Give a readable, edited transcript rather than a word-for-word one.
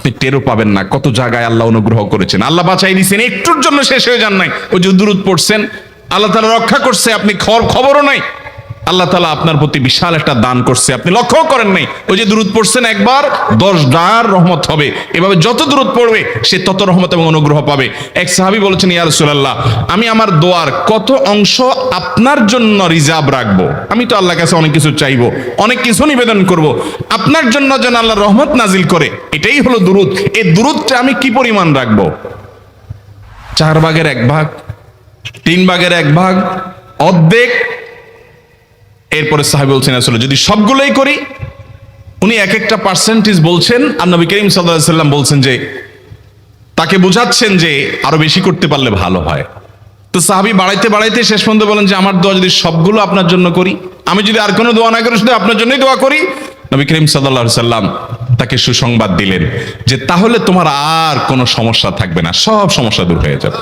আপনি টেরও পাবেন না কত জায়গায় আল্লাহ অনুগ্রহ করেছেন, আল্লাহ বাঁচাই দিয়েছেন, একটুর জন্য শেষ হয়ে যান নাই। ওই যে দুরূদ পড়ছেন, আল্লাহ তাআলা রক্ষা করছে, আপনি খবরও নাই। আল্লাহ তাআলা আপনার প্রতি বিশাল একটা দান করছে, আপনি লক্ষ্য করেন নাই। ওই যে দুরূদ পড়ছেন একবার 10 রহমত হবে। এভাবে যত দুরূদ পড়বে সে তত রহমত এবং অনুগ্রহ পাবে। এক সাহাবী বলেছেন, ইয়া রাসূলুল্লাহ, আমি আমার দোয়ার কত অংশ আপনার জন্য রিজার্ভ রাখবো? আমি তো আল্লাহর কাছে অনেক কিছু চাইবো, অনেক কিছু নিবেদন করব, আপনার জন্য যেন আল্লাহ রহমত নাজিল করে, এটাই হলো দুরূদ। এই দুরূদটা আমি কি পরিমাণ রাখবো? 4/1, 3/1, অর্ধেক? এরপরে সাহাবী বলছেন, আসলে যদি সবগুলোই করি, উনি এক একটা পার্সেন্টেজ বলছেন, আর নবী করিম সাল্লাল্লাহু আলাইহি ওয়াসাল্লাম বলছেন যে, তাকে বোঝাচ্ছেন যে আরো বেশি করতে পারলে ভালো হয়। তো সাহাবী বাড়াইতে বাড়াইতে শেষ পর্যন্ত বলেন যে, আমার দোয়া যদি সবগুলো আপনার জন্য করি, আমি যদি আর কোনো দোয়া না করি, শুধু আপনার জন্যই দোয়া করি, নবী করিম সাল্লাল্লাহু আলাইহি ওয়াসাল্লাম তাকে সুসংবাদ দিলেন যে তাহলে তোমার আর কোনো সমস্যা থাকবে না, সব সমস্যা দূর হয়ে যাবে।